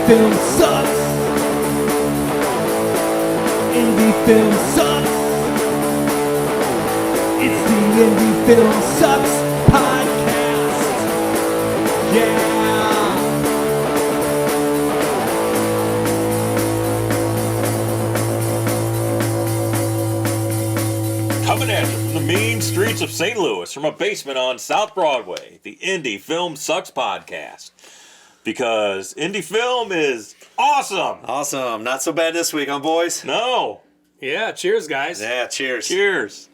film sucks. Indie film sucks. It's the Indie Film Sucks podcast. Yeah. Coming at you from the mean streets of St. Louis, from a basement on South Broadway, the Indie Film Sucks podcast. Because indie film is awesome. Awesome. Not so bad this week, huh, boys? No. Yeah, cheers, guys. Yeah, cheers. Cheers.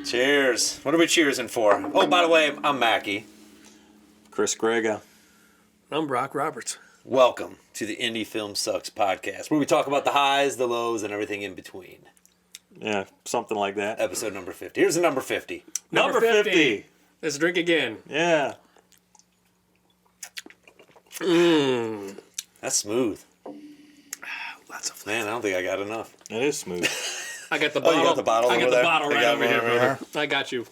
Cheers. What are we cheersing for? Oh, by the way, I'm Mackie. Chris Grega. I'm Brock Roberts. Welcome to the Indie Film Sucks podcast, where we talk about the highs, the lows, and everything in between. Yeah, something like that. Episode number 50. Here's the number 50. Number 50. Let's drink again. Yeah. That's smooth. Lots of flavor. Man, I don't think I got enough. It is smooth. I got the Oh, bottle. you got the bottle I got over the there? bottle You right got over one here, over brother. here? I got you.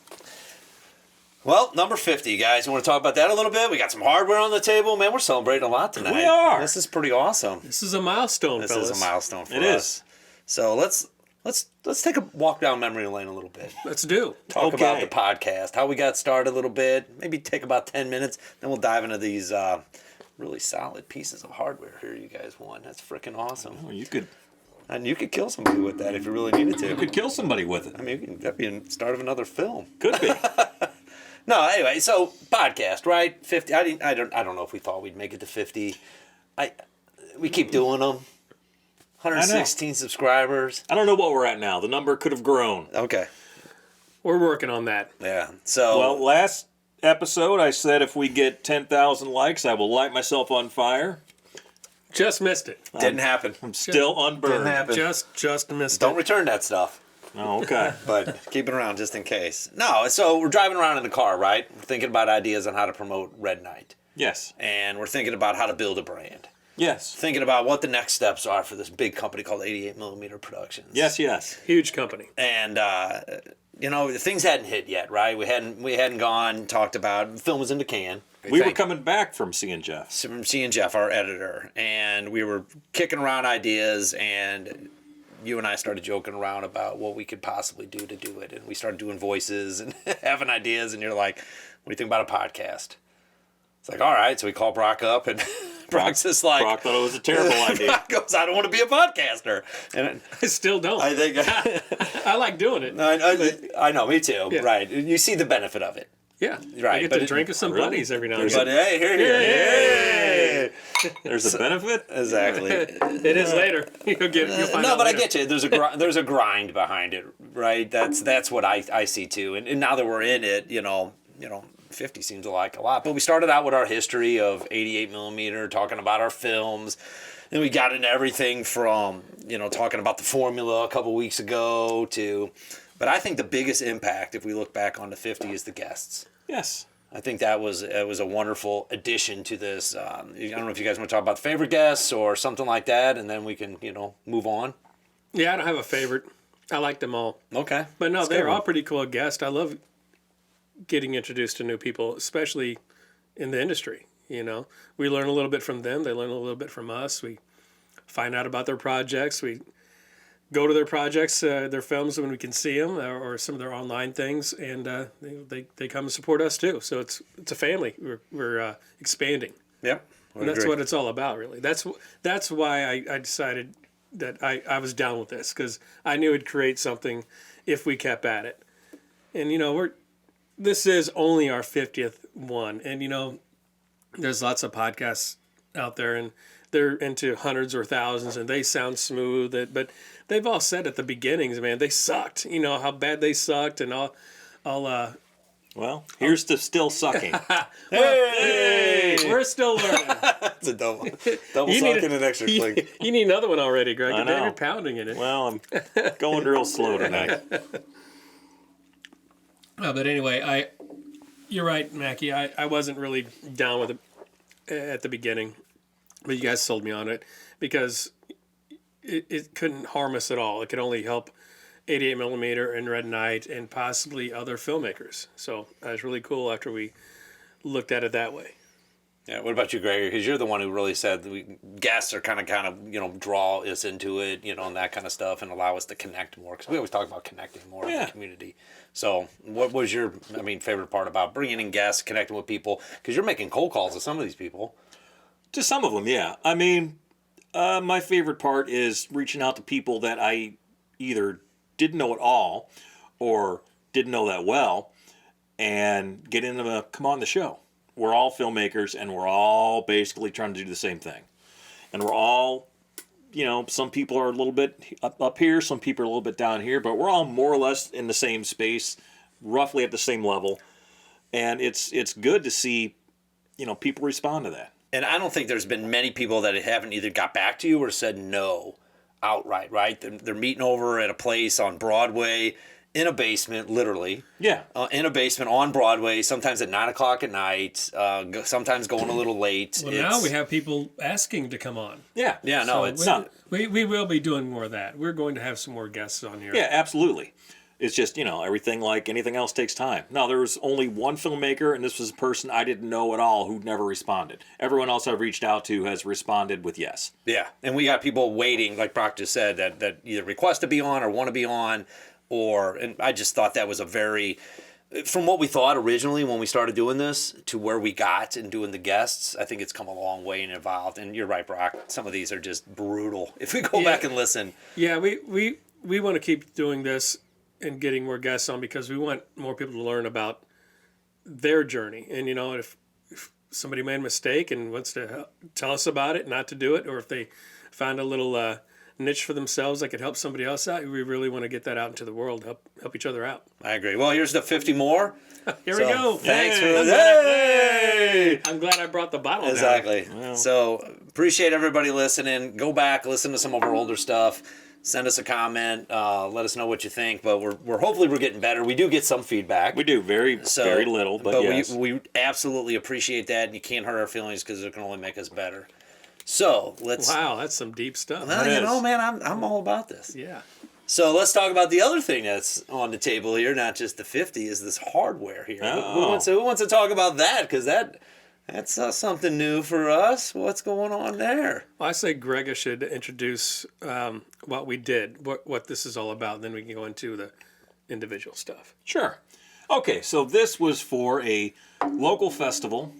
Well, number 50, guys. You want to talk about that a little bit? We got some hardware on the table. Man, we're celebrating a lot tonight. We are. This is pretty awesome. This is a milestone, This fellas. is a milestone for It us. is. So let's take a walk down memory lane a little bit. Let's do. Talk Okay. about the podcast, how we got started a little bit. Maybe take about 10 minutes. Then we'll dive into these really solid pieces of hardware here you guys won. That's freaking awesome. Oh, you could And you could kill somebody with that if you really needed to. kill somebody with it. I mean, that'd be the start of another film. Could be. No, anyway, so podcast, right? 50. I don't know if we thought we'd make it to 50. We keep doing them. 116 subscribers. I don't know what we're at now. The number could have grown. Okay. We're working on that. Yeah. So Well, last episode I said if we get 10,000 likes, I will light myself on fire. Just missed it. didn't happen. I'm still unburned. Didn't happen. Just missed Don't it. return that stuff. Oh, okay. But keep it around just in case. No, so we're driving around in the car, right? We're thinking about ideas on how to promote Red Knight. Yes. And we're thinking about how to build a brand. Yes. Thinking about what the next steps are for this big company called 88mm Productions. Yes, yes. Huge company. And, things hadn't hit yet, right? We hadn't gone, talked about, film was in the can. We were coming back from seeing Jeff. From seeing Jeff, our editor, and we were kicking around ideas, and you and I started joking around about what we could possibly do to do it, and we started doing voices and having ideas, and you're like, what do you think about a podcast? It's like, all right, so we call Brock up, and Brock's just like, Brock thought it was a terrible idea. Brock goes, I don't want to be a podcaster. And I still don't. I think, I like doing it. I know, me too, Yeah. right. You see the benefit of it. Yeah. Right, I get but to it- drink with some Really? buddies every now and But again. hey, here. There's a benefit? Exactly. It is later. You'll find No, out but I later. get you. There's a grind behind it, right? That's what I see too. And now that we're in it, 50 seems like a lot. But we started out with our history of 88mm, talking about our films. Then we got into everything from, talking about the formula a couple weeks ago to. But I think the biggest impact, if we look back on the 50, is the guests. Yes. I think it was a wonderful addition to this. I don't know if you guys want to talk about the favorite guests or something like that, and then we can, move on. Yeah, I don't have a favorite. I like them all. Okay. But no, That's they're good. all pretty cool guests. I love getting introduced to new people, especially in the industry. We learn a little bit from them. They learn a little bit from us. We find out about their projects. We go to their projects, their films when we can see them, or some of their online things, and they come and support us too. So it's a family. We're expanding, Yep. and that's what it's all about, really. That's why I decided that I was down with this, because I knew it'd create something if we kept at it. And this is only our 50th one, and there's lots of podcasts out there, and they're into hundreds or thousands, and they sound smooth. But they've all said at the beginnings, man, they sucked. How bad they sucked, and all. Well, here's to still sucking. Hey, we're still learning. It's a double You need suck and an extra click. You need another one already, Greg. I know. You're pounding in it. Well, I'm going real slow tonight. But anyway, you're right, Mackie. I wasn't really down with it at the beginning, but you guys sold me on it because it couldn't harm us at all. It could only help 88mm and Red Knight and possibly other filmmakers. So that was really cool after we looked at it that way. Yeah. What about you, Gregory? Because you're the one who really said guests are kind of draw us into it, and that kind of stuff, and allow us to connect more. Because we always talk about connecting more in the community. So, what was your, favorite part about bringing in guests, connecting with people? Because you're making cold calls to some of these people. To some of them, yeah. My favorite part is reaching out to people that I either didn't know at all or didn't know that well, and getting them to come on the show. We're all filmmakers, and we're all basically trying to do the same thing. And we're all, some people are a little bit up here, some people are a little bit down here, but we're all more or less in the same space, roughly at the same level. And it's good to see, people respond to that. And I don't think there's been many people that haven't either got back to you or said no outright, right? They're meeting over at a place on Broadway, in a basement, literally. Yeah. In a basement on Broadway, sometimes at 9 o'clock at night, sometimes going a little late. Well, now we have people asking to come on. Yeah. Yeah, no, So it's not. we will be doing more of that. We're going to have some more guests on here. Yeah, absolutely. It's just, everything like anything else takes time. Now, there was only one filmmaker, and this was a person I didn't know at all who never responded. Everyone else I've reached out to has responded with yes. Yeah, and we got people waiting, like Brock just said, that either request to be on or want to be on, and I just thought that was a very, from what we thought originally when we started doing this to where we got and doing the guests, I think it's come a long way and evolved. And you're right, Brock, some of these are just brutal. If we go back and listen. Yeah, we want to keep doing this and getting more guests on because we want more people to learn about their journey. And, if somebody made a mistake and wants to tell us about it, not to do it, or if they found a little niche for themselves that could help somebody else out, we really want to get that out into the world, help each other out. I agree. Well, here's the 50 more. Here we go. Thanks for I'm that. I'm glad I brought the bottle down. Exactly. So appreciate everybody listening. Go back, listen to some of our older stuff. Send us a comment. Let us know what you think. But we're hopefully we're getting better. We do get some feedback. We do, very little, but yes. we absolutely appreciate that, and you can't hurt our feelings because it can only make us better. So let's. Wow, that's some deep stuff. Well, man, I'm all about this. Yeah. So let's talk about the other thing that's on the table here, not just the 50, is this hardware here. Oh. Who wants to talk about that? Because that's something new for us. What's going on there? Well, I say Greg should introduce what we did, what this is all about, and then we can go into the individual stuff. Sure. Okay, so this was for a local festival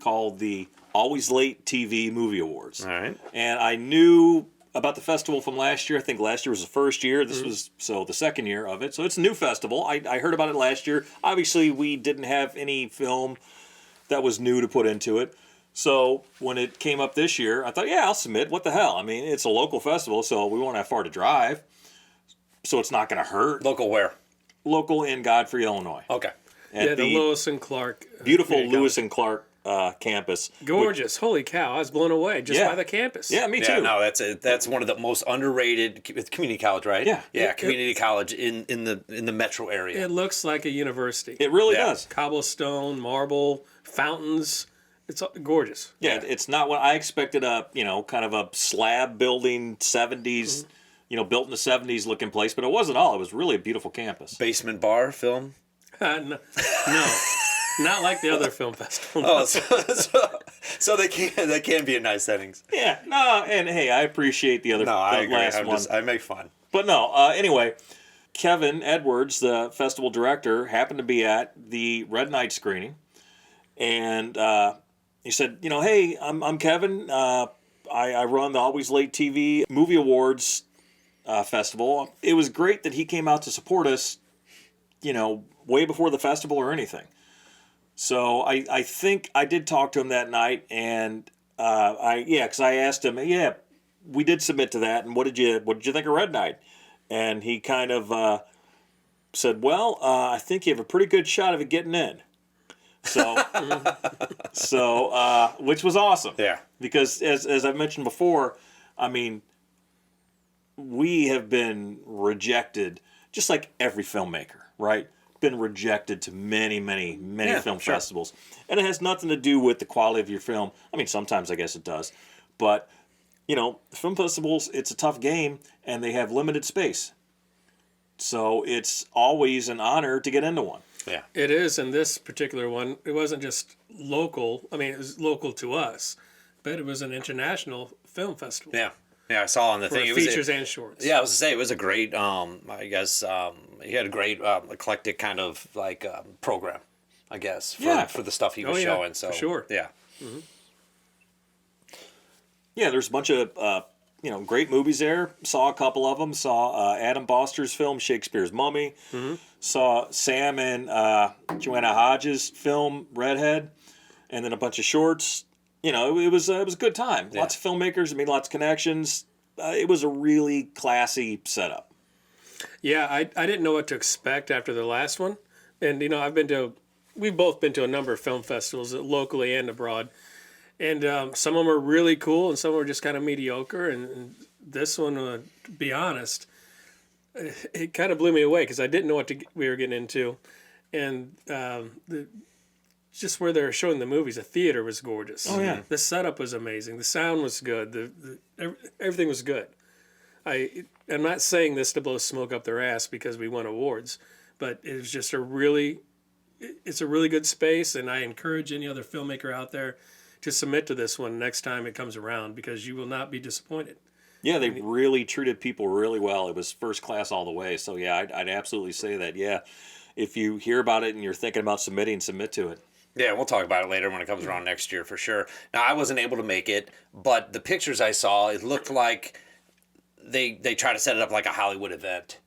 called the Always Late TV Movie Awards. All right. And I knew about the festival from last year. I think last year was the first year. This was the second year of it. So it's a new festival. I heard about it last year. Obviously, we didn't have any film that was new to put into it. So when it came up this year, I thought, yeah, I'll submit. What the hell? It's a local festival, so we won't have far to drive. So it's not going to hurt. Local where? Local in Godfrey, Illinois. Okay. At the Lewis and Clark. beautiful Community Lewis and Clark campus. Gorgeous. Holy cow. I was blown away just by the campus. Yeah, me too. Yeah, no, that's one of the most underrated. It's community college, right? Yeah. Yeah, community college in the metro area. It looks like a university. It really Yeah. does. Cobblestone, marble, fountains. It's gorgeous. Yeah, it's not what I expected. Kind of a slab building, 70s, built in the 70s looking place, but it wasn't all. It was really a beautiful campus. Basement bar film. No, not like the other film festival. Oh, so they can be in nice settings. Yeah, no, and hey, I appreciate the other No, I agree. last one. I make fun. But no, anyway, Kevin Edwards, the festival director, happened to be at the Red Night screening, and he said, hey, I'm Kevin. I run the Always Late TV Movie Awards festival. It was great that he came out to support us, way before the festival or anything. So I think I did talk to him that night, and because I asked him, we did submit to that, and what did you think of Red Night? And he kind of said, well, I think you have a pretty good shot of it getting in. So, which was awesome. Yeah. Because as I've mentioned before, we have been rejected, just like every filmmaker, right? Been rejected to many film festivals. And it has nothing to do with the quality of your film. Sometimes I guess it does. But, film festivals, it's a tough game, and they have limited space. So it's always an honor to get into one. Yeah. It is, and this particular one, it wasn't just local. I mean, it was local to us, but it was an international film festival. Yeah. Yeah, I saw on the For thing. It was features and shorts. Yeah, I was to say it was a great. I guess he had a great eclectic kind of like program. I guess for the stuff he was showing. So for sure. Yeah. Yeah, there's a bunch of great movies there. Saw a couple of them. Saw Adam Foster's film Shakespeare's Mummy. Saw Sam and Joanna Hodges' film Redhead, and then a bunch of shorts. It was a good time. Lots of filmmakers. I mean, lots of connections. It was a really classy setup. Yeah, I didn't know what to expect after the last one, and we've both been to a number of film festivals locally and abroad. And some of them are really cool, and some were just kind of mediocre. And this one, to be honest, it kind of blew me away because I didn't know what we were getting into. And just where they were showing the movies, the theater was gorgeous. Oh, yeah. The setup was amazing. The sound was good. Everything was good. I'm not saying this to blow smoke up their ass because we won awards, but it was just it's a really good space, and I encourage any other filmmaker out there to submit to this one next time it comes around because you will not be disappointed. Yeah, they really treated people really well. It was first class all the way. So, yeah, I'd absolutely say that. Yeah, if you hear about it and you're thinking about submitting, submit to it. Yeah, we'll talk about it later when it comes around next year for sure. Now, I wasn't able to make it, but the pictures I saw, it looked like they try to set it up like a Hollywood event.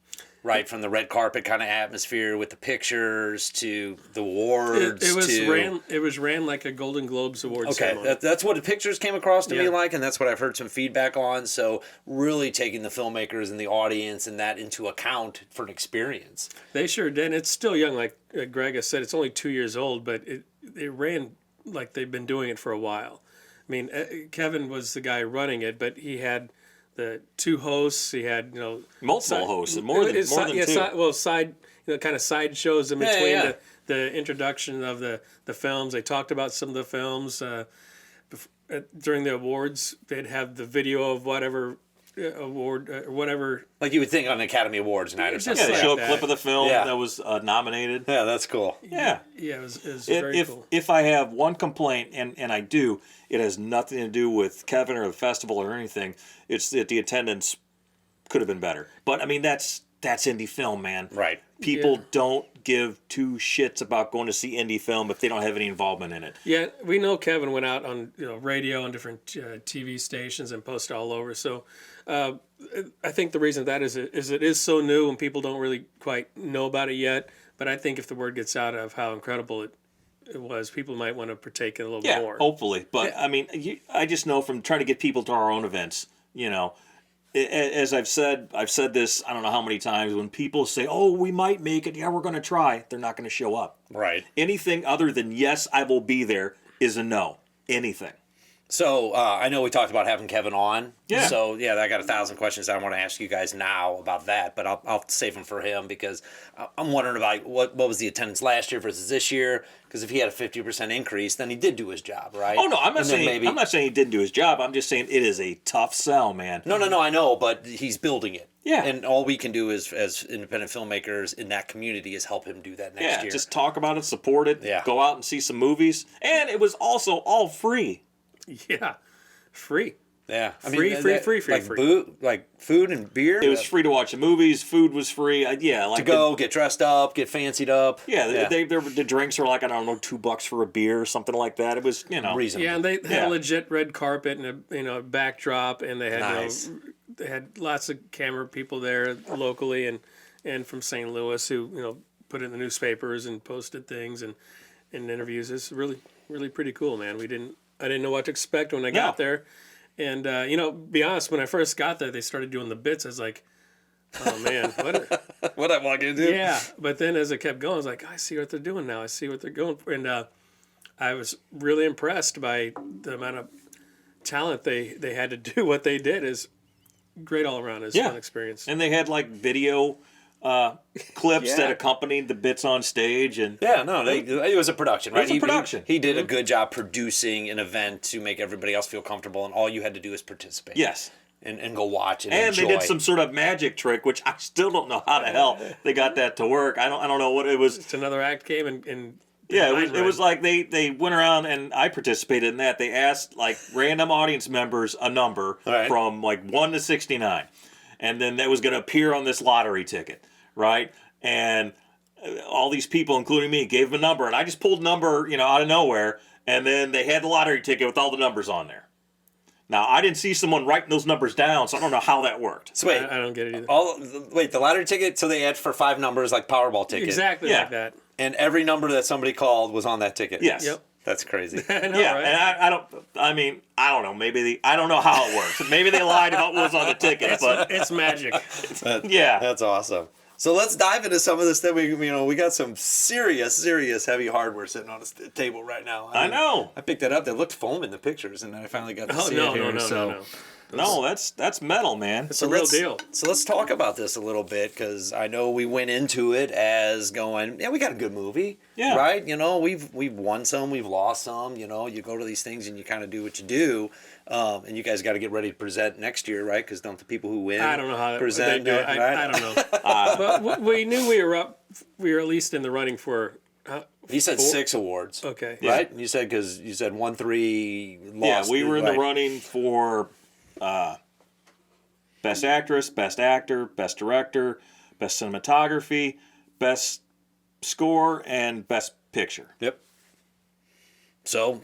Right, from the red carpet kind of atmosphere with the pictures to the awards. It was ran like a Golden Globes award ceremony. That's what the pictures came across to me Yeah. like, and that's what I've heard some feedback on. So really taking the filmmakers and the audience and that into account for an experience. They sure did. And it's still young, like Greg has said. It's only 2 years old, but it ran like they've been doing it for a while. I mean, Kevin was the guy running it, but he had the two hosts. He had Multiple hosts, more than two. Side kind of side shows in between yeah. the introduction of the films. They talked about some of the films during the awards. They'd have the video of whatever award or whatever. Like you would think on an Academy Awards night or Just something. Yeah, they like show a that. clip of the film Yeah. that was nominated. Yeah, that's cool. Yeah. Yeah, it was very cool. If I have one complaint, and I do, it has nothing to do with Kevin or the festival or anything. It's that the attendance could have been better. But I mean, that's indie film, man. Right. People Yeah. don't give two shits about going to see indie film if they don't have any involvement in it. Yeah, we know Kevin went out on radio and different TV stations and posted all over. So I think the reason that is it is so new and people don't really quite know about it yet. But I think if the word gets out of how incredible it was, people might want to partake in a little Yeah, more. hopefully. But I mean, I just know from trying to get people to our own events, as I've said this, I don't know how many times, when people say, oh, we might make it, yeah, we're going to try, they're not going to show up. Right. Anything other than, yes, I will be there, is a no. Anything. So I know we talked about having Kevin on. Yeah. So yeah, I got 1,000 questions I want to ask you guys now about that, but I'll save them for him because I'm wondering about what was the attendance last year versus this year. Because if he had a 50% increase, then he did do his job, right? Oh no, I'm not saying he didn't do his job. I'm just saying it is a tough sell, man. No, I know, but he's building it. Yeah. And all we can do is, as independent filmmakers in that community, is help him do that next year. Just talk about it, support it, Yeah. go out and see some movies, and it was also all free. Yeah, free. Yeah, Free. Like food and beer. It was free to watch the movies. Food was free. to go get dressed up, get fancied up. The drinks were like, I don't know, $2 for a beer or something like that. It was reasonable. Yeah, and they had Yeah. a legit red carpet and a backdrop, and they had Nice. they had lots of camera people there locally and from St. Louis who put it in the newspapers and posted things and interviews. It's really really pretty cool, man. I didn't know what to expect when I got there, and be honest, when I first got there, they started doing the bits. I was like, oh man, what? What I want to do? Yeah, but then as it kept going, I was like, I see what they're doing now. I see what they're going for, and I was really impressed by the amount of talent they had to do. What they did is great all around. It's fun experience. And they had like video clips Yeah. that accompanied the bits on stage, and Yeah, no, it was a production, right? was a production. He did a good job producing an event to make everybody else feel comfortable, and all you had to do is participate. yes, and go watch it. And enjoy. they did some sort of magic trick, which I still don't know how the hell they got that to work. I don't know what it was. It's another act came and Yeah, it was like they went around, and I participated in that. They asked like random audience members a number Right. from like 1 to 69, and then that was going to appear on this lottery ticket, right? And all these people, including me, gave them a number, and I just pulled a number, out of nowhere, and then they had the lottery ticket with all the numbers on there. Now, I didn't see someone writing those numbers down, so I don't know how that worked. So wait, I don't get it either. the lottery ticket. So they had for 5 numbers like Powerball ticket. Exactly Yeah. like that. And every number that somebody called was on that ticket. Yes. Yep. That's crazy. I know, Yeah, right? and I don't know. I don't know how it works. Maybe they lied about what was on the ticket, but It's magic. yeah. That's awesome. So let's dive into some of this. That we got some serious heavy hardware sitting on the table right now. I know. I picked that up. They looked foam in the pictures, and then I finally got to see it here. No. No, that's metal, man. It's a real let's- deal. So let's talk about this a little bit, because I know we went into it as going, yeah, we got a good movie, Yeah. right? We've won some, we've lost some. You go to these things and you kind of do what you do, and you guys got to get ready to present next year, right? Because don't the people who win I don't know how they present do it. right? I don't know. But we knew we were up. We were at least in the running for. You said 4? 6 awards, Okay. right? You said because you said 1-3 lost. Yeah, we were in right. the running for Best Actress, Best Actor, Best Director, Best Cinematography, Best Score, and Best Picture. Yep. So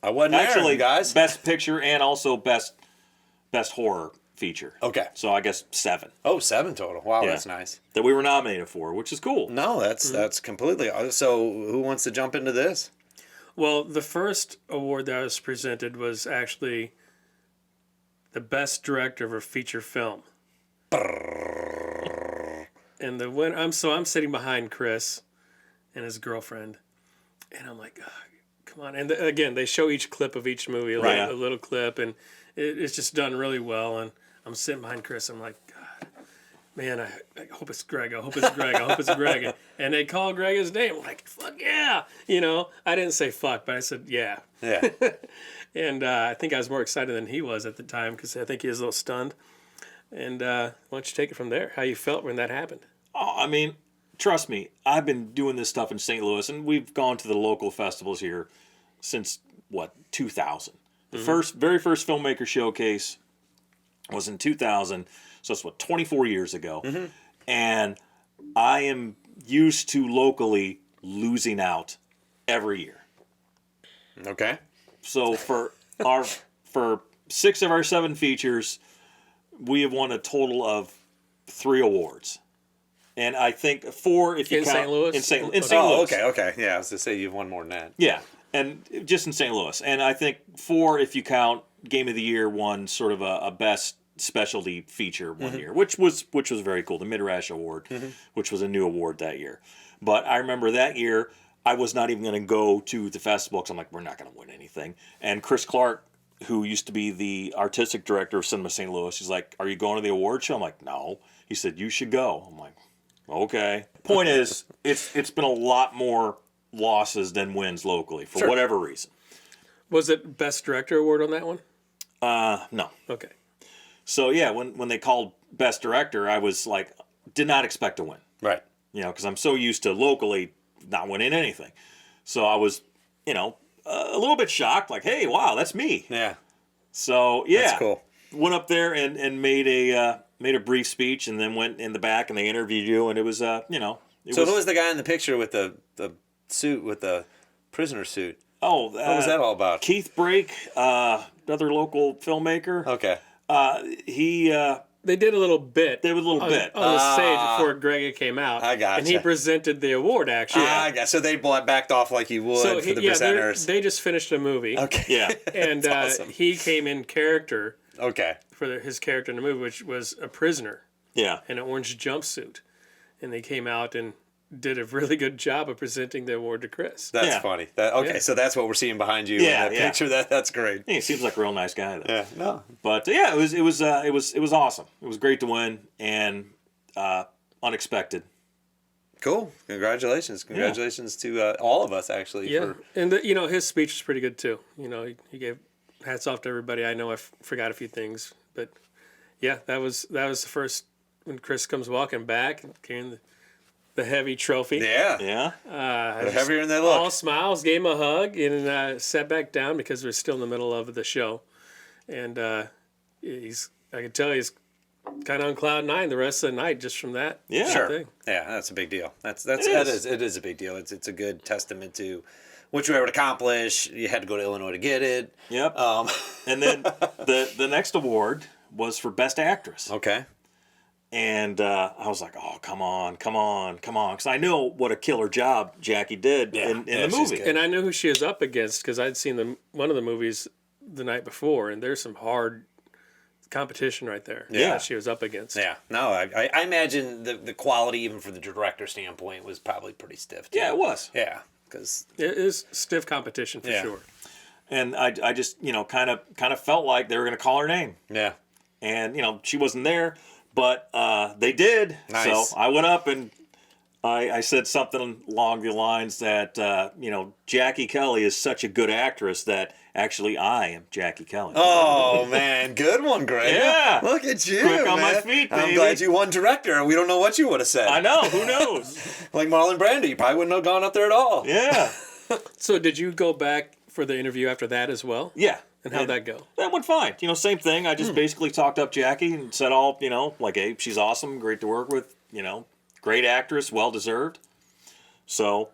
I wasn't Actually, there, guys. Best Picture and also Best Horror Feature. Okay. So I guess 7 Oh, 7 total. Wow, Yeah. that's nice. that we were nominated for, which is cool. No, that's completely. So, who wants to jump into this? Well, the first award that was presented was actually the best director of a feature film. And the winner, I'm sitting behind Chris and his girlfriend, and I'm like, oh, come on. And again, they show each clip of each movie, like Right. a little clip, and it's just done really well. And I'm sitting behind Chris. I'm like, God, man, I hope it's Greg. I hope it's Greg. I hope it's Greg. And they call Greg his name. I'm like, fuck yeah. I didn't say fuck, but I said yeah. Yeah. And I think I was more excited than he was at the time because I think he was a little stunned. And why don't you take it from there? How you felt when that happened? Oh, I mean, trust me, I've been doing this stuff in St. Louis, and we've gone to the local festivals here since, 2000. The very first filmmaker showcase was in 2000, so it's 24 years ago. And I am used to locally losing out every year. Okay. So for 6 of our 7 features, we have won a total of 3 awards. And I think 4 if you In count St. Louis? in St. Okay. Louis. Okay. Yeah, I was to say you've won more than that. Yeah, and just in St. Louis. And I think 4 if you count Game of the Year won sort of a best specialty feature one year, which was very cool. The Midrash Award, which was a new award that year. But I remember that year I was not even going to go to the festival because I'm like, we're not going to win anything. And Chris Clark, who used to be the artistic director of Cinema St. Louis, he's like, are you going to the award show? I'm like, no. He said, you should go. I'm like, okay. Point is, it's been a lot more losses than wins locally for whatever reason. Was it best director award on that one? No. Okay. So yeah, when they called best director, I was like, did not expect to win. Right. Because I'm so used to locally not winning anything. So I was, a little bit shocked, like, hey, wow, that's me. Yeah. So yeah, That's cool. went up there and made a brief speech, and then went in the back and they interviewed you, and it was So who was the guy in the picture with the suit, with the prisoner suit? what What was that all about? Keith Brake, another local filmmaker. Okay. He They did a little bit. did a little bit. on the stage before Greg came out. I gotcha. And he presented the award actually. I guess so. They backed off like you would so for the presenters. they just finished a movie. Okay. Yeah. And awesome. he came in character Okay. for his character in the movie, which was a prisoner Yeah. in an orange jumpsuit. And they came out and did a really good job of presenting the award to Chris. That's Yeah. funny. Okay, Yeah. so that's what we're seeing behind you Yeah, in that yeah. picture. That's great. He seems like a real nice guy, though. Yeah. No. But yeah, it was awesome. It was great to win, and unexpected. Cool. Congratulations. Congratulations to all of us, actually. Yeah. For, And his speech was pretty good too. He gave hats off to everybody. I know I forgot a few things, but yeah, that was the first when Chris comes walking back and carrying the heavy trophy. Yeah. Yeah. They're heavier than they look. All smiles, gave him a hug, and sat back down because we're still in the middle of the show. And I could tell he's kind of on cloud nine the rest of the night just from that. Yeah. Sure. thing. Yeah, that's a big deal. It is a big deal. It's a good testament to what you were able to accomplish. You had to go to Illinois to get it. Yep. And then the next award was for Best Actress. Okay. And I was like, oh, come on. Because I know what a killer job Jackie did in Yeah, the she's movie. good. And I knew who she was up against because I'd seen one of the movies the night before, and there's some hard competition right there. Yeah. that she was up against. Yeah. No, I imagine the quality, even from the director standpoint, was probably pretty stiff. Too. Yeah, it was. Yeah, because It is stiff competition for Yeah. sure. And I just, kind of felt like they were going to call her name. yeah. And, she wasn't there, but they did. Nice. So I went up and I said something along the lines that, Jackie Kelly is such a good actress that actually I am Jackie Kelly. Oh man, good one, Greg. Yeah. Look at you, Quick on my man. feet, I'm baby. glad you won director, and we don't know what you would have said. I know. Who knows? Like Marlon Brando, you probably wouldn't have gone up there at all. Yeah. So did you go back for the interview after that as well? Yeah. And how'd that go? That went fine. Same thing. I just basically talked up Jackie and said all, like, hey, she's awesome, great to work with, great actress, well deserved. So,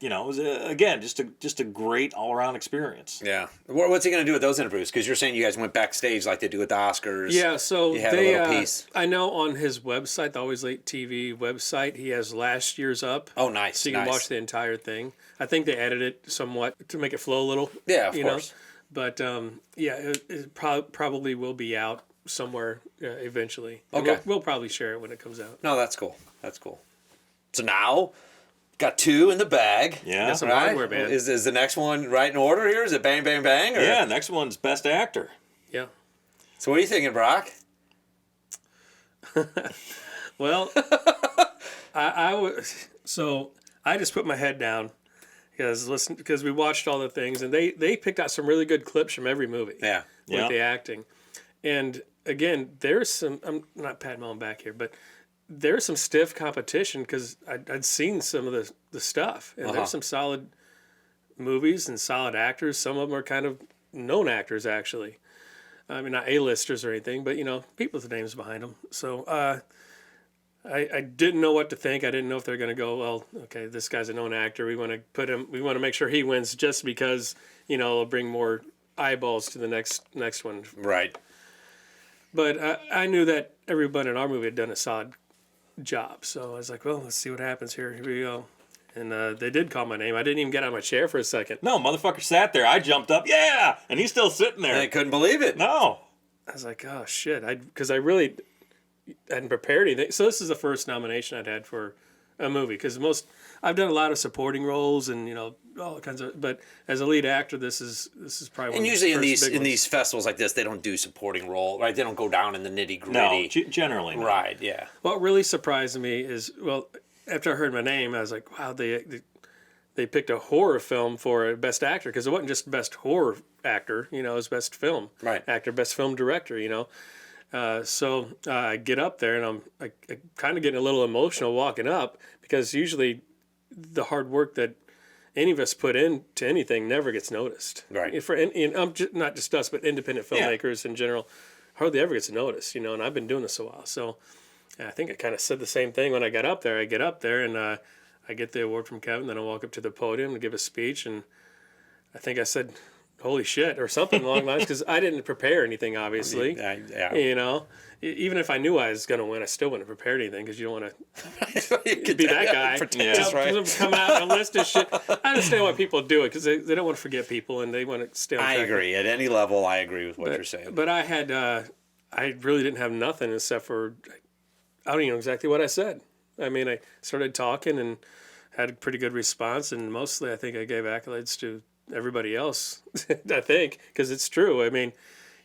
it was again just a great all around experience. Yeah. What's he going to do with those interviews? Because you're saying you guys went backstage like they do with the Oscars. Yeah, so You had they, a little piece. I know on his website, the Always Late TV website, he has last year's up. Oh, nice. So you can nice. watch the entire thing. I think they edited it somewhat to make it flow a little. Yeah, of you course. know. But it probably will be out somewhere eventually. And Okay. We'll probably share it when it comes out. No, that's cool. That's cool. So now, got 2 in the bag. Yeah. Got some Right? hardware, man. Is the next one right in order here? Is it bang, bang, bang? Or? Yeah, next one's Best Actor. Yeah. So what are you thinking, Brock? Well, so I just put my head down because we watched all the things, and they picked out some really good clips from every movie. Yeah. Yeah. With the acting. And again, there's some, I'm not patting my own back here, but there's some stiff competition because I'd seen some of the stuff, and there's some solid movies and solid actors. Some of them are kind of known actors, actually. I mean, not A-listers or anything, but, people with names behind them. So I didn't know what to think. I didn't know if they're going to go, well, okay, this guy's a known actor. We want to put him, we want to make sure he wins just because, it'll bring more eyeballs to the next one. Right. But I knew that everybody in our movie had done a solid job. So I was like, well, let's see what happens here. Here we go. And they did call my name. I didn't even get out of my chair for a second. No, motherfucker sat there. I jumped up, yeah, and he's still sitting there. I couldn't believe it. No. I was like, oh, shit. Because I really hadn't prepared anything. So this is the first nomination I'd had for a movie. Because I've done a lot of supporting roles and, all kinds of, but as a lead actor, this is probably one And of usually the first big ones. these festivals like this, they don't do supporting role, right? They don't go down in the nitty No, gritty. generally not. Right. Yeah. What really surprised me is, after I heard my name, I was like, wow, they picked a horror film for a best actor because it wasn't just best horror actor, it was best film actor, best film director, So I get up there and I'm kind of getting a little emotional walking up because usually the hard work that any of us put into anything never gets noticed. Right. Not just us, but independent filmmakers in general hardly ever gets noticed, and I've been doing this a while. So I think I kind of said the same thing when I got up there. I get up there and I get the award from Kevin. Then I walk up to the podium to give a speech, and I think I said, "Holy shit," or something along the lines because I didn't prepare anything, obviously. Yeah. Even if I knew I was going to win, I still wouldn't have prepared anything because you don't want You to could be that guy. Pretentious, right? Coming out on a list of shit. I understand why people do it because they don't want to forget people and they want to stay on I track. agree. At any level, I agree with what you're saying. But I had, I really didn't have nothing except for, I don't even know exactly what I said. I mean, I started talking and had a pretty good response, and mostly I think I gave accolades to everybody else, I think, because it's true. I mean,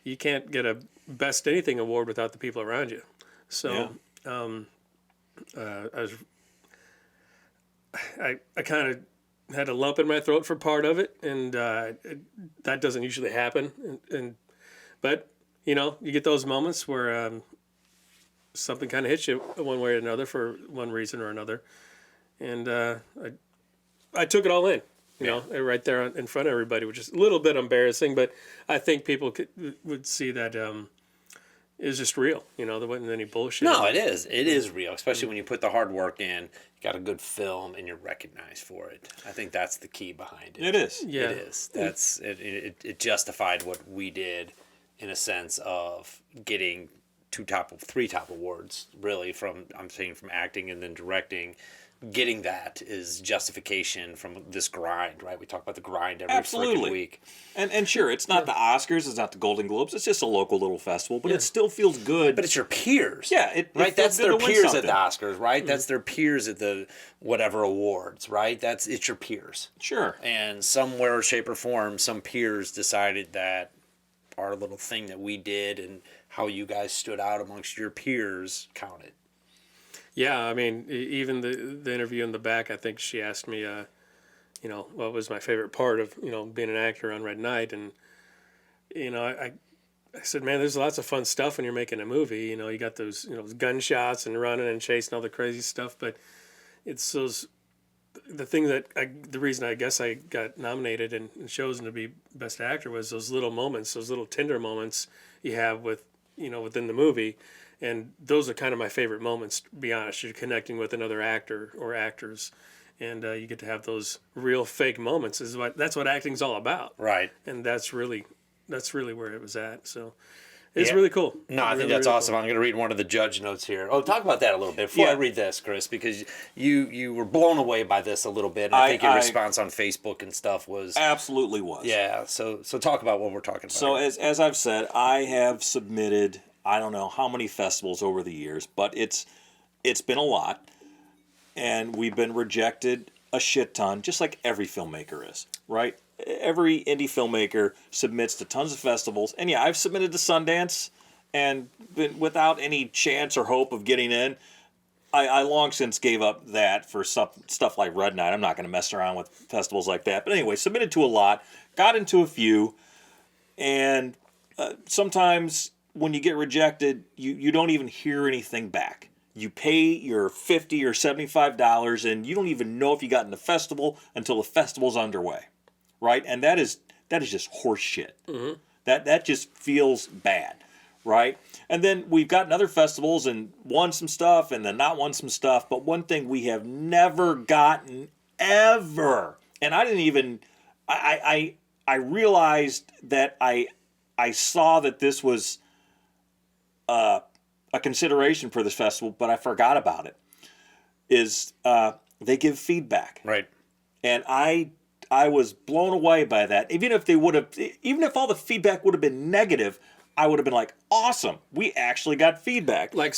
you can't get a best anything award without the people around you. So I kind of had a lump in my throat for part of it, and that doesn't usually happen. But you know, you get those moments where something kind of hits you one way or another for one reason or another. And I took it all in, you know, right there in front of everybody, which is a little bit embarrassing, but I think people would see that is just real. You know, there wasn't any bullshit. No, it is. It is real, especially when you put the hard work in, you got a good film, and you're recognized for it. I think that's the key behind it. It is. Yeah. It is. It justified what we did in a sense of getting three top awards, really, from acting and then directing. Getting that is justification from this grind, right? We talk about the grind every freaking week. And sure, it's not the Oscars, it's not the Golden Globes, it's just a local little festival, but it still feels good. But it's your peers. Yeah, it right? feels That's good their to win peers at something. the Oscars, right? That's their peers at the whatever awards, right? It's your peers. Sure. And somewhere, shape, or form, some peers decided that our little thing that we did and how you guys stood out amongst your peers counted. Yeah, I mean, even the interview in the back, I think she asked me, you know, what was my favorite part of, you know, being an actor on Red Knight. And, you know, I said, man, there's lots of fun stuff when you're making a movie. You know, you got those, you know, gunshots and running and chasing, all the crazy stuff. But it's the reason I guess I got nominated and chosen to be Best Actor was those little moments, those little tender moments you have with, you know, within the movie. And those are kind of my favorite moments, to be honest. You're connecting with another actor or actors, and you get to have those real fake moments. That's what acting's all about. Right. And that's really where it was at. So it's really cool. No, I think Really, that's really awesome. cool. I'm going to read one of the judge notes here. Oh, talk about that a little bit before I read this, Chris, because you were blown away by this a little bit. And I think your response on Facebook and stuff was Absolutely was. Yeah. So talk about what we're talking about. So here. as I've said, I have submitted I don't know how many festivals over the years, but it's been a lot, and we've been rejected a shit ton, just like every filmmaker is, right? Every indie filmmaker submits to tons of festivals, and yeah, I've submitted to Sundance, and been without any chance or hope of getting in. I long since gave up that for stuff like Red Knight. I'm not going to mess around with festivals like that. But anyway, submitted to a lot, got into a few, and sometimes when you get rejected, you don't even hear anything back. You pay your $50 or $75, and you don't even know if you got in the festival until the festival's underway, right? And that is just horse shit. Mm-hmm. That just feels bad, right? And then we've gotten other festivals and won some stuff and then not won some stuff. But one thing we have never gotten ever, and I didn't even, I realized that I saw that this was a consideration for this festival, but I forgot about it, is they give feedback. Right. And I was blown away by that. Even if all the feedback would have been negative, I would have been like, awesome, we actually got feedback. Like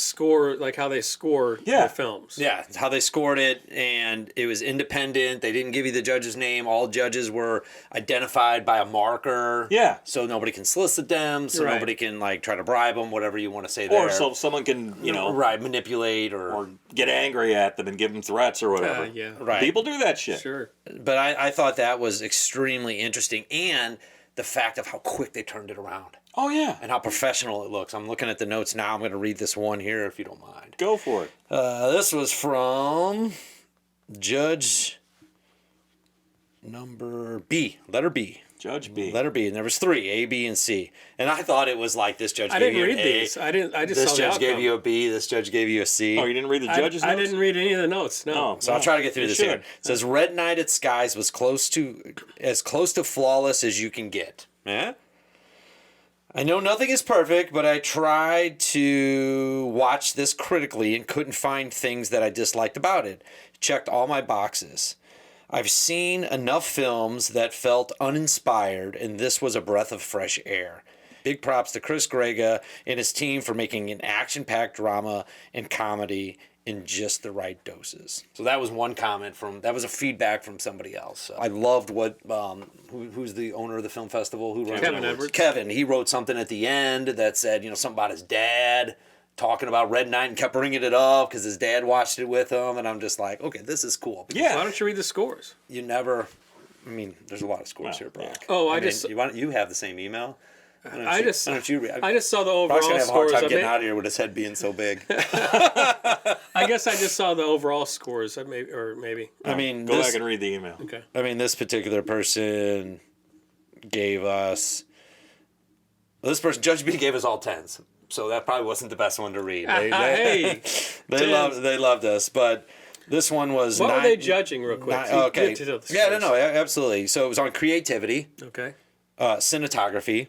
how they score the films. Yeah, it's how they scored it, and it was independent. They didn't give you the judge's name. All judges were identified by a marker. Yeah. So nobody can solicit them, so Right. nobody can like try to bribe them, whatever you want to say there. Or so someone can, right, manipulate or get angry at them and give them threats or whatever. Yeah. Right. People do that shit. Sure. But I thought that was extremely interesting, and the fact of how quick they turned it around. Oh, yeah. And how professional it looks. I'm looking at the notes now. I'm going to read this one here if you don't mind. Go for it. This was from Judge number B, letter B. Judge B. Letter B, and there was 3, A, B, and C. And I thought it was like this judge I gave didn't you read an A. these. I just This saw judge the gave outcome. you a B. This judge gave you a C. Oh, you didn't read the judge's I notes? didn't read any of the notes. No. Oh. So I'll try to get through You this should. here. It says Red Knight at Skies was as close to flawless as you can get. Yeah? I know nothing is perfect, but I tried to watch this critically and couldn't find things that I disliked about it. Checked all my boxes. I've seen enough films that felt uninspired, and this was a breath of fresh air. Big props to Chris Grega and his team for making an action-packed drama and comedy in just the right doses. So that was one comment that was a feedback from somebody else. So I loved what, who's the owner of the film festival? Who runs Kevin it? Edwards. Kevin, he wrote something at the end that said, something about his dad talking about Red Knight and kept bringing it up because his dad watched it with him. And I'm just like, okay, this is cool. Because Yeah. Why don't you read the scores? you never, there's a lot of scores here, Brock. Oh, You have the same email. I just Why don't you I just saw the Brock's overall gonna have a hard scores. time getting out of here with his head being so big. I guess I just saw the overall scores. Maybe. I mean, Go back and read the email. Okay. I mean, this particular person gave us. Well, this person, Judge B, gave us all 10s, so that probably wasn't the best one to read. Hey, They loved us, but this one was. what were they judging, real quick? Okay. Get to the Yeah, scores. no, absolutely. So it was on creativity, Okay. cinematography,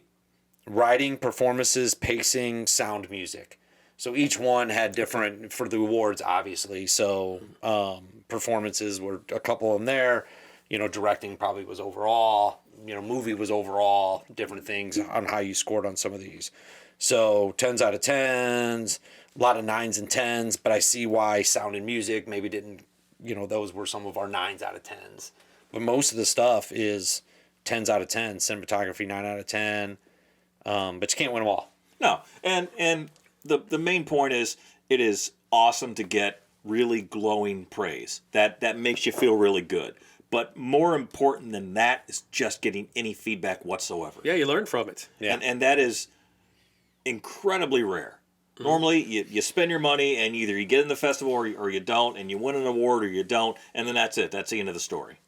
writing, performances, pacing, sound, music. So each one had different for the awards, obviously. So performances were a couple of them there. Directing probably was overall. Movie was overall. Different things on how you scored on some of these. So 10s out of 10s, a lot of 9s and 10s. But I see why sound and music maybe didn't. Those were some of our 9s out of 10s. But most of the stuff is 10s out of 10. Cinematography 9 out of 10. But you can't win them all. No, and the main point is it is awesome to get really glowing praise. That makes you feel really good. But more important than that is just getting any feedback whatsoever. Yeah, you learn from it. Yeah. And that is incredibly rare. Normally, you spend your money and either you get in the festival or you don't, and you win an award or you don't, and then that's it. That's the end of the story.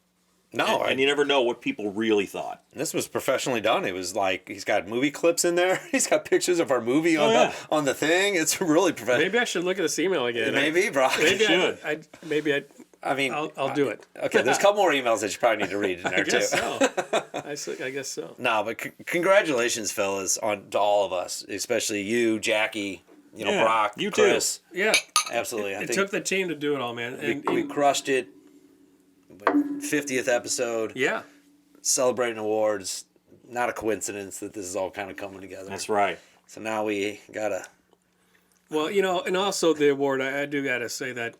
No, And you never know what people really thought. this was professionally done. It was like he's got movie clips in there. He's got pictures of our movie on yeah. on the thing. It's really professional. Maybe I should look at this email again. Maybe, bro. Maybe should. I mean, I'll do it. Okay, there's a couple more emails that you probably need to read in there I guess too. so. I guess so. No, but congratulations, fellas, to all of us, especially you, Jackie, Yeah, Brock, you too. Chris. Yeah. Absolutely, I It think took the team to do it all, man. And we crushed it. 50th episode, yeah. celebrating awards. Not a coincidence that this is all kind of coming together. That's right. So now we gotta. Well, and also the award, I do got to say that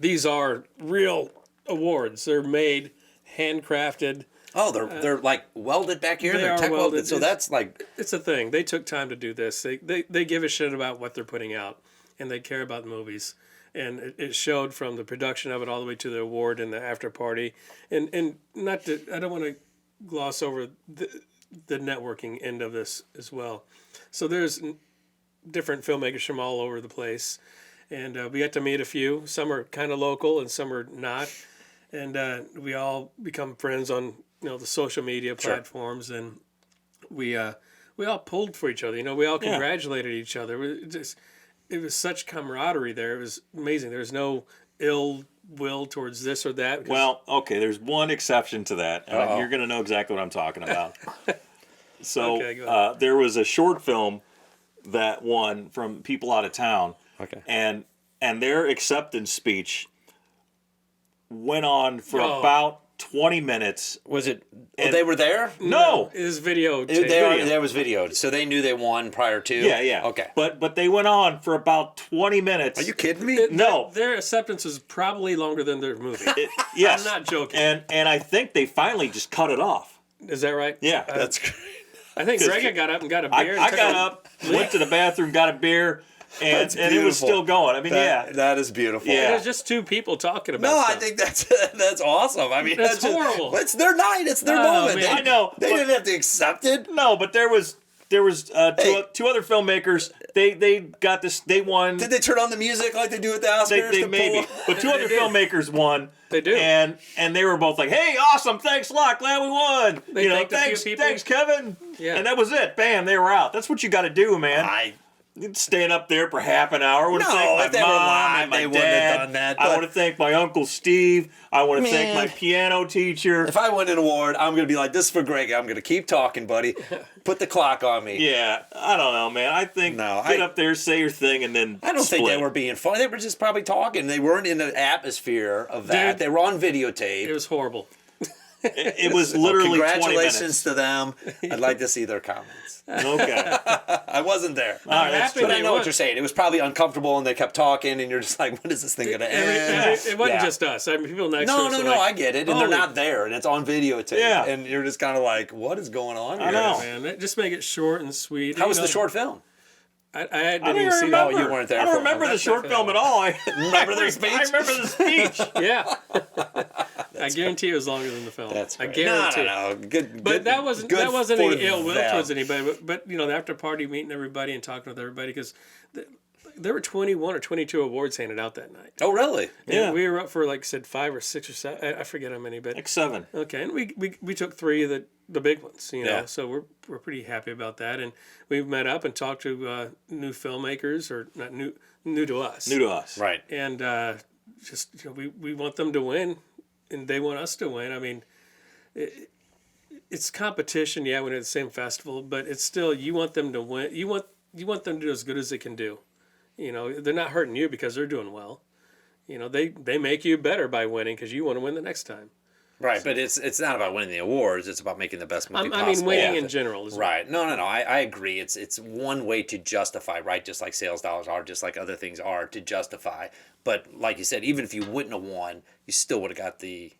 these are real awards. They're made, handcrafted. Oh, they're like welded back here. They They're are tech welded. welded. So that's like It's a thing. They took time to do this. They give a shit about what they're putting out, and they care about the movies. And it showed from the production of it all the way to the award and the after party. And not to, I don't want to gloss over the networking end of this as well. So there's different filmmakers from all over the place. And we got to meet a few. Some are kind of local and some are not. And we all become friends on the social media platforms. And we all pulled for each other. We all congratulated each other. It was such camaraderie there. It was amazing. There was no ill will towards this or that. Well, okay, there's one exception to that, and you're going to know exactly what I'm talking about. So Okay, go ahead. there was a short film that won from People Out of Town, Okay. and their acceptance speech went on for Oh. about 20 minutes. was it? And- they were there. No. It was video. There was videoed, so they knew they won prior to. Yeah. Okay. But they went on for about 20 minutes. Are you kidding me? No. Their acceptance was probably longer than their movie. Yes. I'm not joking. And I think they finally just cut it off. Is that right? Yeah. That's great. I think Greg got up and got a beer. and I took got a- up, went to the bathroom, got a beer, and it was beautiful. still going. I mean, That is beautiful. Yeah. There's just two people talking about No, stuff. I think that's awesome. I mean, That's just- horrible. It's their night. It's their Oh, moment. man. I know, They but- didn't have to accept it. No, but there was two other filmmakers. They got this. They won. Did they turn on the music like they do at the Oscars? They to maybe, pull- but two other filmmakers won. They do. and they were both like, "Hey, awesome! Thanks a lot. Glad we won. They thanked a few people. thanks, Kevin." Yeah. And that was it. Bam, they were out. That's what you got to do, man. I You'd stand up there for half an hour. I want to No, thank if they my were mom live, and my they wouldn't have dad. done that, I but- want to thank my Uncle Steve. I want to thank Man. my piano teacher. if I win an award, I'm gonna be like, "This is for Greg. I'm gonna keep talking, buddy. Put the clock on me." Yeah, I don't know, man. I think No, get I- up there, say your thing, and then I don't think they split. were being funny. They were just probably talking. They weren't in the atmosphere of that. Dude. They were on videotape. It was horrible. It was literally 20 Congratulations to them. I'd like to see their comments. minutes. Okay. I wasn't there. All right, that's happy true. But I they know won. what you're saying. It was probably uncomfortable, and they kept talking, and you're just like, "When is this thing gonna end?" It wasn't Yeah. just us. I mean, people next to No, us no, were no. like, I get it, and they're "Holy not there, and it's on videotape. Yeah. And you're just kind of like, "What is going on here?" I know. Man, just make it short and sweet. How You was know, the short film? I didn't I don't even even see remember. you weren't there I for don't it. remember the That's short not film fair. at all. Remember their speech? I remember the speech. that. Yeah. I guarantee it was longer than the film. That's I great. guarantee. No. Good. But good, that wasn't good any for ill will them. towards anybody. But the after party, meeting everybody and talking with everybody, because there were 21 or 22 awards handed out that night. Oh, really? Yeah. And we were up for, like I said, 5 or 6 or 7. I forget how many, but Like 7. okay. And we took 3 of the big ones, you know. Yeah. So we're pretty happy about that. And we met up and talked to new filmmakers, or not new to us. New to us. Right. And just we want them to win, and they want us to win. I mean, it's competition, yeah, when it's the same festival, but it's still, you want them to win. You want them to do as good as they can do. You know, they're not hurting you because they're doing well. You know, they make you better by winning because you want to win the next time. Right, but it's not about winning the awards. It's about making the best movie possible. I mean, winning Yeah. in general. Right. No. I agree. It's one way to justify, right? Just like sales dollars are, just like other things are to justify. But like you said, even if you wouldn't have won, you still would have got the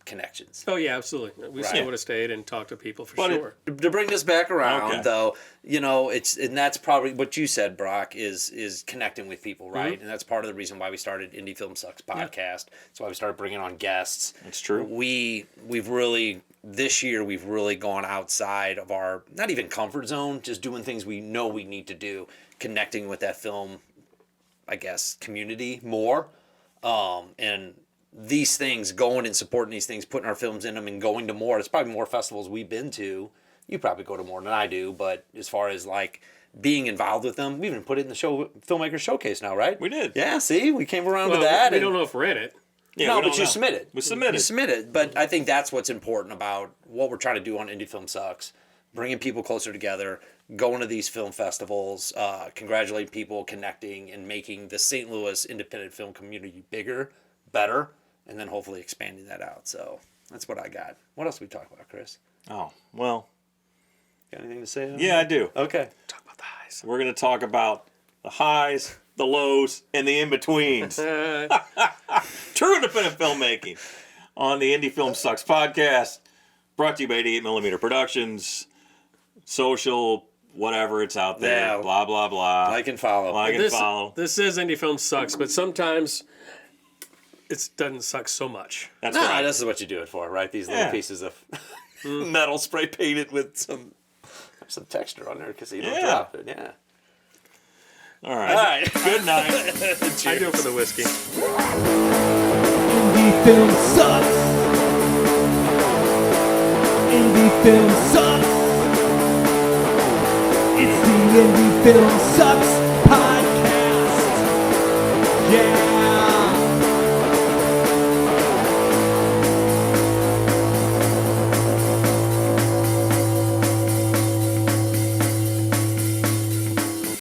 connections. Oh yeah, absolutely. We still would have stayed and talked to people for But sure. To bring this back around, Okay. though, you know, and that's probably what you said, Brock, is connecting with people, right? Mm-hmm. And that's part of the reason why we started Indie Film Sucks podcast. That's why we started bringing on guests. It's true. We've really, this year, we've really gone outside of our, not even comfort zone, just doing things we know we need to do, connecting with that film, I guess, community more. And these things, going and supporting these things, putting our films in them and going to more. It's probably more festivals we've been to. You probably go to more than I do, but as far as like being involved with them, we even put it in the Filmmaker Showcase now, right? We did. Yeah, see? We came around Well, to that. we and- don't know if we're in it. Yeah, no, we but don't you know. submitted. We submitted. You submitted. But I think that's what's important about what we're trying to do on Indie Film Sucks. Bringing people closer together, going to these film festivals, congratulating people, connecting, and making the St. Louis independent film community bigger, better, and then hopefully expanding that out. So that's what I got. What else we talk about, Chris? Oh, well, Got anything to say? yeah, I do. Okay. Talk about the highs. We're going to talk about the highs, the lows, and the in-betweens. True independent filmmaking on the Indie Film Sucks podcast, brought to you by 88mm Productions, social, whatever, it's out there, Yeah. blah, blah, blah. Like and follow. Like and This follow. this is Indie Film Sucks, but sometimes it doesn't suck so much. That's No, right. this is what you do it for, right? These Yeah. little pieces of metal spray painted with some texture on there because you don't Yeah. drop it. Yeah. All right. All right. Good night. I do it for the whiskey. Indie film sucks. Indie film sucks. It's the Indie Film Sucks podcast.